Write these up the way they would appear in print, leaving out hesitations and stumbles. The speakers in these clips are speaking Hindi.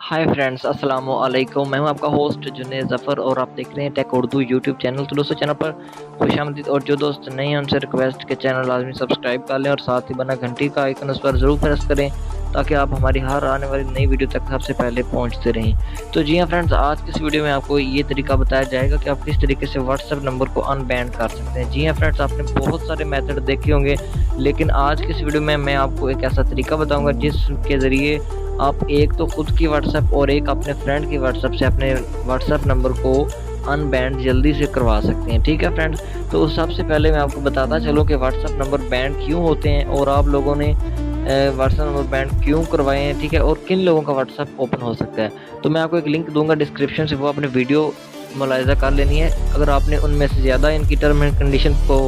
हाय फ्रेंड्स, अस्सलाम वालेकुम। मैं हूं आपका होस्ट जुनेद ज़फ़र और आप देख रहे हैं टेक उर्दू यूट्यूब चैनल। तो दोस्तों, चैनल पर खुशामदीद। और जो दोस्त नहीं हैं उनसे रिक्वेस्ट के चैनल लाजमी सब्सक्राइब कर लें और साथ ही बना घंटी का आइकन उस पर ज़रूर प्रेस करें ताकि आप हमारी हर आने वाली नई वीडियो तक सबसे पहले पहुंचते रहें। तो जी हाँ फ्रेंड्स, आज की इस वीडियो में आपको ये तरीका बताया जाएगा कि आप किस तरीके से व्हाट्सएप नंबर को अनबैन कर सकते हैं। जी हाँ फ्रेंड्स, आपने बहुत सारे मेथड देखे होंगे, लेकिन आज की इस वीडियो में मैं आपको एक ऐसा तरीका बताऊँगा जिसके ज़रिए आप एक तो खुद की व्हाट्सएप और एक अपने फ्रेंड की व्हाट्सएप से अपने व्हाट्सएप नंबर को अनबैंड जल्दी से करवा सकते हैं। ठीक है फ्रेंड्स, तो सबसे पहले मैं आपको बताता चलूँ कि व्हाट्सएप नंबर बैंड क्यों होते हैं और आप लोगों ने व्हाट्सएप नंबर बैंड क्यों करवाए हैं, ठीक है, और किन लोगों का व्हाट्सएप ओपन हो सकता है। तो मैं आपको एक लिंक दूंगा डिस्क्रिप्शन से, वो अपने वीडियो मुलाहिजा कर लेनी है। अगर आपने उनमें से ज़्यादा इनकी टर्म एंड कंडीशन को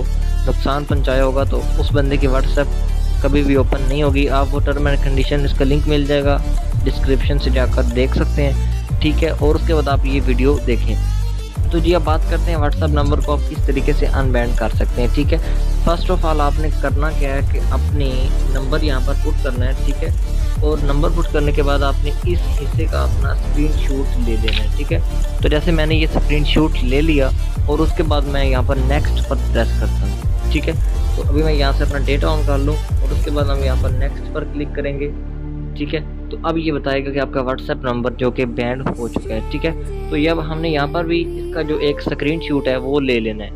नुकसान पहुँचाया होगा तो उस बंदे की व्हाट्सएप कभी भी ओपन नहीं होगी। आप वो टर्म एंड कंडीशन, इसका लिंक मिल जाएगा डिस्क्रिप्शन से, जाकर देख सकते हैं। ठीक है, और उसके बाद आप ये वीडियो देखें। तो जी, अब बात करते हैं व्हाट्सएप नंबर को आप किस तरीके से अनबैन कर सकते हैं। ठीक है, फर्स्ट ऑफ ऑल आपने करना क्या है कि अपने नंबर यहाँ पर पुट करना है। ठीक है, और नंबर पुट करने के बाद आपने इस हिस्से का अपना स्क्रीनशॉट ले लेना है। ठीक है, तो जैसे मैंने ये स्क्रीनशॉट ले लिया और उसके बाद मैं यहाँ पर नेक्स्ट पर प्रेस करता हूँ। ठीक है, तो अभी मैं यहाँ से अपना डेटा ऑन कर लूँ और उसके बाद हम यहाँ पर नेक्स्ट पर क्लिक करेंगे। ठीक है, तो अब ये बताएगा कि आपका व्हाट्सएप नंबर जो कि बैंड हो चुका है। ठीक है, तो ये अब हमने यहाँ पर भी इसका जो एक स्क्रीनशॉट है वो ले लेना है।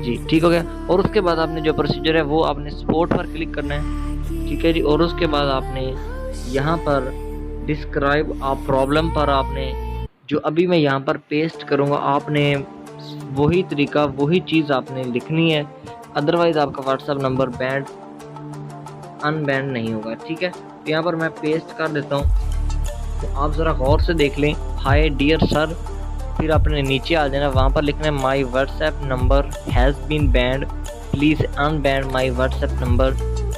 जी ठीक हो गया, और उसके बाद आपने जो प्रोसीजर है वो आपने सपोर्ट पर क्लिक करना है। ठीक है जी, और उसके बाद आपने यहाँ पर डिस्क्राइब आ प्रॉब्लम पर आपने जो अभी मैं यहाँ पर पेस्ट करूँगा, आपने वही तरीका वही चीज़ आपने लिखनी है, अदरवाइज आपका व्हाट्सएप नंबर बैंड अनबैंड नहीं होगा। ठीक है, तो यहाँ पर मैं पेस्ट कर देता हूँ। तो आप ज़रा गौर से देख लें, हाय डियर सर, फिर आपने नीचे आ जाना, वहाँ पर लिखना है my WhatsApp number has been banned, please unban my WhatsApp number,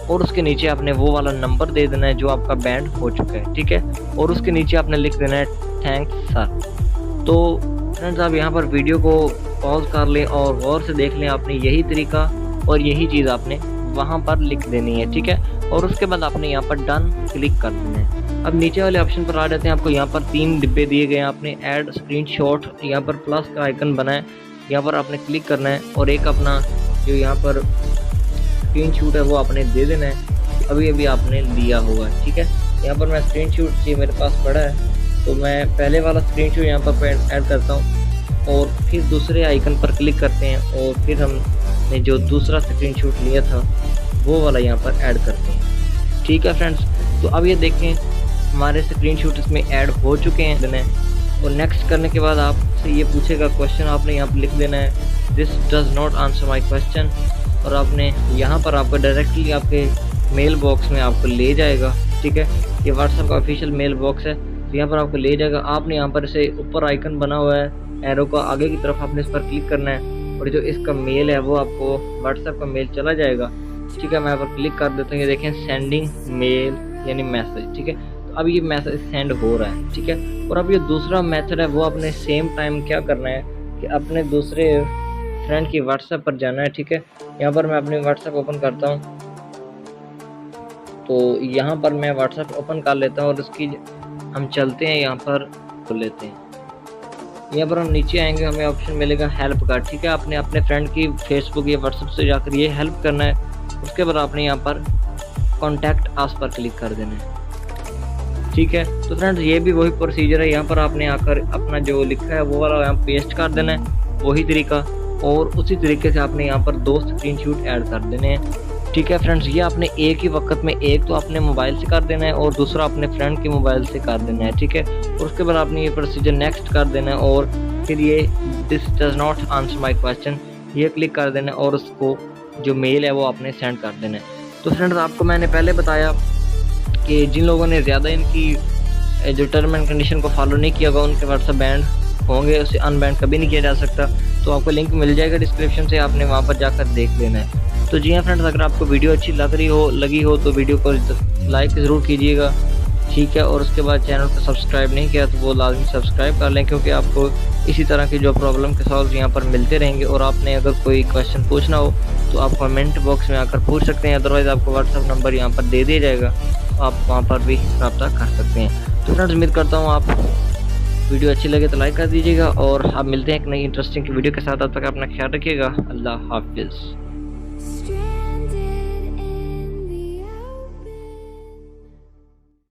और उसके नीचे आपने वो वाला नंबर दे देना है जो आपका बैंड हो चुका है। ठीक है, और उसके नीचे आपने लिख देना है थैंक्स सर। तो फ्रेंड्स, आप यहाँ पर वीडियो को पॉज कर लें और गौर से देख लें, आपने यही तरीका और यही चीज़ आपने वहाँ पर लिख देनी है। ठीक है, और उसके बाद आपने यहाँ पर डन क्लिक कर देना है। अब नीचे वाले ऑप्शन पर आ जाते हैं। आपको यहाँ पर 3 डिब्बे दिए गए हैं, आपने ऐड स्क्रीनशॉट, यहाँ पर प्लस का आइकन बना है, यहाँ पर आपने क्लिक करना है और एक अपना जो यहाँ पर स्क्रीनशॉट है वो आपने दे देना है, अभी अभी आपने लिया होगा। ठीक है, यहाँ पर मैं स्क्रीनशॉट जी मेरे पास पड़ा है, तो मैं पहले वाला स्क्रीनशॉट यहाँ पर ऐड करता हूँ और फिर दूसरे आइकन पर क्लिक करते हैं और फिर हमने जो दूसरा स्क्रीनशॉट लिया था वो वाला यहाँ पर ऐड करते हैं। ठीक है फ्रेंड्स, तो अब ये देखें हमारे स्क्रीनशॉट इसमें ऐड हो चुके हैं। और नेक्स्ट करने के बाद आपसे ये पूछेगा क्वेश्चन, आपने यहाँ पर लिख देना है this does not answer my question, और आपने यहाँ पर आपको डायरेक्टली आपके मेल बॉक्स में आपको ले जाएगा। ठीक है, ये व्हाट्सएप का ऑफिशियल मेल बॉक्स है, तो यहाँ पर आपको ले जाएगा। आपने यहाँ पर से ऊपर आइकन बना हुआ है एरो का, आगे की तरफ आपने इस पर क्लिक करना है और जो इसका मेल है वो आपको व्हाट्सएप का मेल चला जाएगा। ठीक है, मैं यहाँ पर क्लिक कर देता हूँ, ये देखें सेंडिंग मेल यानी मैसेज। ठीक है, तो अब ये मैसेज सेंड हो रहा है। ठीक है, और अब ये दूसरा मेथड है, वो आपने सेम टाइम क्या करना है कि अपने दूसरे फ्रेंड की व्हाट्सएप पर जाना है। ठीक है, यहाँ पर मैं अपनी व्हाट्सएप ओपन करता हूँ, तो यहाँ पर मैं व्हाट्सएप ओपन कर लेता हूँ और उसकी हम चलते हैं यहाँ पर खोल लेते हैं। यहाँ पर हम नीचे आएंगे, हमें ऑप्शन मिलेगा हेल्प का। ठीक है, आपने अपने फ्रेंड की फेसबुक या व्हाट्सएप से जाकर ये हेल्प करना है। उसके बाद आपने यहाँ पर कॉन्टैक्ट अस पर क्लिक कर देना है। ठीक है, तो फ्रेंड्स ये भी वही प्रोसीजर है, यहाँ पर आपने आकर अपना जो लिखा है वो वाला यहाँ पेस्ट कर देना है, वही तरीका, और उसी तरीके से आपने यहाँ पर 2 स्क्रीनशॉट ऐड कर देने हैं। ठीक है फ्रेंड्स, ये आपने एक ही वक्त में एक तो अपने मोबाइल से कर देना है और दूसरा अपने फ्रेंड के मोबाइल से कर देना है। ठीक है, और उसके बाद आपने ये प्रोसीजर नेक्स्ट कर देना है और फिर ये this does not answer my question ये क्लिक कर देना है और उसको जो मेल है वो आपने सेंड कर देना है। तो फ्रेंड्स, आपको मैंने पहले बताया कि जिन लोगों ने ज़्यादा इनकी जो टर्म एंड कंडीशन को फॉलो नहीं किया होगा उनके व्हाट्सएप बैंड होंगे, उसे अनबैंड कभी नहीं किया जा सकता। तो आपको लिंक मिल जाएगा डिस्क्रिप्शन से, आपने वहाँ पर जाकर देख लेना है। तो जी हाँ फ्रेंड्स, अगर आपको वीडियो अच्छी लगी हो तो वीडियो को लाइक ज़रूर कीजिएगा। ठीक है, और उसके बाद चैनल को सब्सक्राइब नहीं किया तो वो लाजमी सब्सक्राइब कर लें, क्योंकि आपको इसी तरह की जो प्रॉब्लम के सॉल्व यहाँ पर मिलते रहेंगे। और आपने अगर कोई क्वेश्चन पूछना हो तो आप कमेंट बॉक्स में आकर पूछ सकते हैं, अदरवाइज़ आपको व्हाट्सएप नंबर यहाँ पर दे दिया जाएगा, आप वहाँ पर भी रब्ता कर सकते हैं। तो फ्रेंड्स, उम्मीद करता हूँ आप वीडियो अच्छी लगे तो लाइक कर दीजिएगा, और आप मिलते हैं एक नई इंटरेस्टिंग वीडियो के साथ। तब तक अपना ख्याल रखिएगा। अल्लाह हाफिज़।